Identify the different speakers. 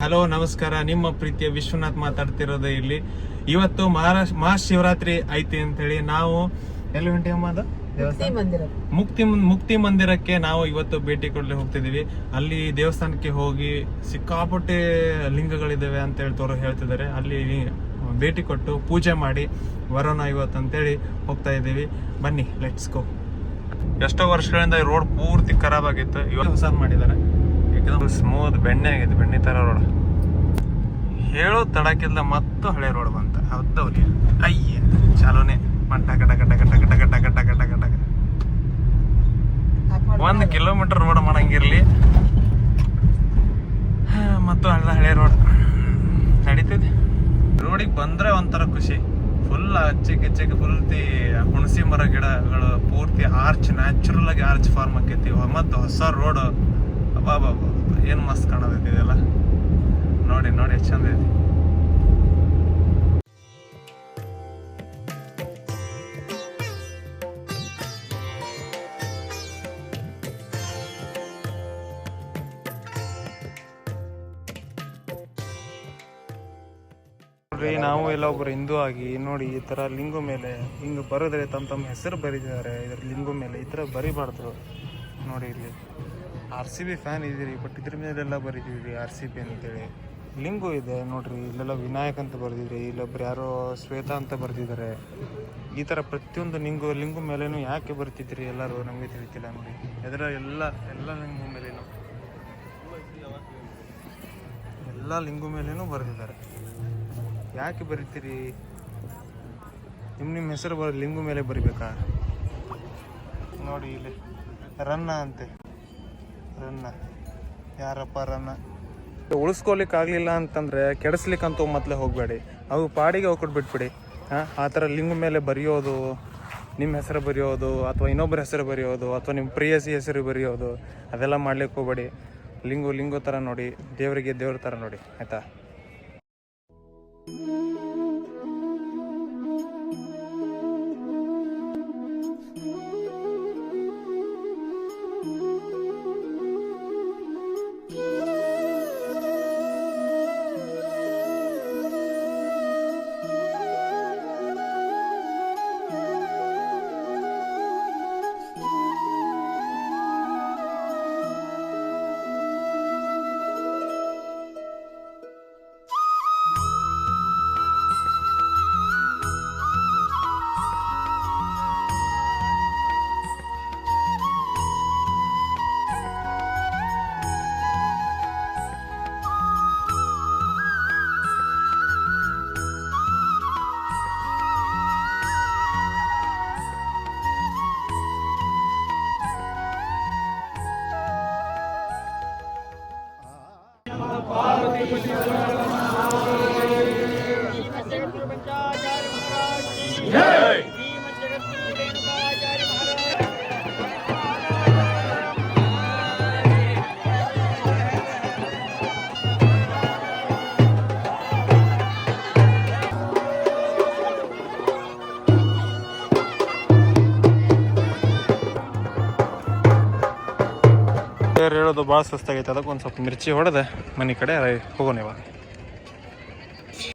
Speaker 1: Hello ನಮಸ್ಕಾರ, ನಿಮ್ಮ ಪ್ರೀತಿಯ ವಿಶ್ವನಾಥ್ ಮಾತಾಡ್ತಿರೋದು ಇಲ್ಲಿ. ಇವತ್ತು ಮಹಾಶಿವರಾತ್ರಿ ಐತಿ ಅಂತ ಹೇಳಿ ನಾವು ಎಲ್ಲಿ ಹೊಂಟಿಯಮ್ಮ? ಅದು ಮುಕ್ತಿ ಮಂದಿರಕ್ಕೆ ನಾವು ಇವತ್ತು ಭೇಟಿ ಕೊಡ್ಲಿ ಹೋಗ್ತಿದೀವಿ. ಅಲ್ಲಿ ದೇವಸ್ಥಾನಕ್ಕೆ ಹೋಗಿ ಸಿಕ್ಕಾಪಟ್ಟೆ ಲಿಂಗಗಳಿದಾವೆ ಅಂತ ಹೇಳಿ ಹೇಳ್ತಿದ್ದಾರೆ. ಅಲ್ಲಿ ಭೇಟಿ ಕೊಟ್ಟು ಪೂಜೆ ಮಾಡಿ ಬರೋಣ ಇವತ್ತು ಅಂತೇಳಿ ಹೋಗ್ತಾ ಇದ್ದೀವಿ. ಬನ್ನಿ, ಲೆಟ್ಸ್ ಗೋ. ಎಷ್ಟೋ ವರ್ಷಗಳಿಂದ ಈ ರೋಡ್ ಪೂರ್ತಿ ಖರಾಬ್ ಆಗಿತ್ತು. ಇವಾಗ ಹೊಸದ್ ಮಾಡಿದ್ದಾರೆ. ಏಕದಮ್ ಸ್ಮೂತ್ ಬೆಣ್ಣೆ ಆಗಿದೆ, ಬೆಣ್ಣೆ ತರ ರೋಡ್. ಹೇಳೋ ತಡಕಿಲ್ಲ ಮತ್ತು ಹಳೆ ರೋಡ್ ಬಂತ. ಹೌದವ್ರಿ, ಅಯ್ಯ ಚಾಲೋನೆ ಟಕ ಟಕ ಟಕ ಟಕ ಟಕ ಟಕ ಟಕ ಟಕ ಟಕ 1 ಕಿಲೋಮೀಟರ್ ರೋಡ್ ಮಾಡಂಗಿರ್ಲಿ ಮತ್ತು ಹಳೆ ರೋಡ್ ನಡೀತಿದೆ. ರೋಡಿಗೆ ಬಂದ್ರೆ ಒಂಥರ ಖುಷಿ. ಫುಲ್ ಹಚ್ಚಿಗೆ ಫುಲ್ತಿ ಹುಣಸಿ ಮರ ಗಿಡಗಳು, ಪೂರ್ತಿ ಆರ್ಚ್, ನ್ಯಾಚುರಲ್ ಆಗಿ ಆರ್ಚ್ ಫಾರ್ಮ್ ಆಕೈತಿ. ಮತ್ತು ಹೊಸ ರೋಡ್, ಅಬ್ಬಾ ಏನ್ ಮಸ್ತ್ ಕಾಣತೈತಿ ಇದೆಲ್ಲ. ನೋಡಿ ಎಷ್ಟು ಚಂದ ಐತಿ. ನಾವು ಎಲ್ಲ ಒಬ್ರು ಹಿಂದೂ ಆಗಿ ನೋಡಿ ಈ ತರ ಲಿಂಗು ಮೇಲೆ ಹಿಂಗ್ ಬರೆದ್ರೆ ತಮ್ಮ ಹೆಸರು ಬರೀತಿದ್ದಾರೆ. ಇದ್ರ ಲಿಂಗು ಮೇಲೆ ಈ ತರ ಬರಿಬಾರ್ದು. ನೋಡಿ ಇಲ್ಲಿ RCB ಫ್ಯಾನ್ ಇದೀರಿ, ಬಟ್ ಇದ್ರ ಮೇಲೆಲ್ಲ ಬರೀತಿದ್ರಿ RCB ಅಂತೇಳಿ. ಲಿಂಗು ಇದೆ ನೋಡ್ರಿ, ಇಲ್ಲೆಲ್ಲ ವಿನಾಯಕ್ ಅಂತ ಬರ್ದಿದ್ರಿ, ಇಲ್ಲೊಬ್ರು ಯಾರೋ ಶ್ವೇತಾ ಅಂತ ಬರ್ದಿದ್ದಾರೆ. ಈ ತರ ಪ್ರತಿಯೊಂದು ಲಿಂಗು ಮೇಲೇನು ಯಾಕೆ ಬರ್ತಿದ್ರಿ ಎಲ್ಲರೂ ನಮಗೆ ತಿಳಿತಿಲ್ಲ. ನೋಡಿ ಅದರ ಎಲ್ಲ ಲಿಂಗು ಮೇಲೇನು ಬರೆದಿದ್ದಾರೆ. ಯಾಕೆ ಬರೀತೀರಿ? ನಿಮ್ಮ ಹೆಸರು ಲಿಂಗು ಮೇಲೆ ಬರಿಬೇಕಾ? ನೋಡಿ ಇಲ್ಲಿ ರನ್ನ ಅಂತೆ, ರನ್ನ ಯಾರಪ್ಪ ರನ್ನ. ಉಳಿಸ್ಕೊಲಿಕ್ಕೆ ಆಗಲಿಲ್ಲ ಅಂತಂದರೆ ಕೆಡಿಸ್ಲಿಕ್ಕಂತೂ ಮೊದಲೇ ಹೋಗಬೇಡಿ, ಅವು ಪಾಡಿಗೆ ಹೋಗ್ಬಿಟ್ಟು ಬಿಟ್ಬಿಡಿ. ಆ ಥರ ಲಿಂಗು ಮೇಲೆ ಬರೆಯೋದು, ನಿಮ್ಮ ಹೆಸರು ಬರೆಯೋದು ಅಥವಾ ಇನ್ನೊಬ್ಬರ ಹೆಸರು ಬರೆಯೋದು ಅಥವಾ ನಿಮ್ಮ ಪ್ರೇಯಸಿ ಹೆಸರು ಬರೆಯೋದು, ಅದೆಲ್ಲ ಮಾಡ್ಲಿಕ್ಕೆ ಹೋಗಬೇಡಿ. ಲಿಂಗು ಥರ ನೋಡಿ, ದೇವರಿಗೆ ದೇವ್ರ ಥರ ನೋಡಿ, ಆಯಿತಾ? ಹೇಳೋದು ಭಾಳ ಸುಸ್ತಾಗೈತೆ. ಅದಕ್ಕೆ ಒಂದು ಸ್ವಲ್ಪ ಮಿರ್ಚಿ ಹೊಡೆದೆ ಮನೆ ಕಡೆ ಹೋಗೋಣ ಇವಾಗ.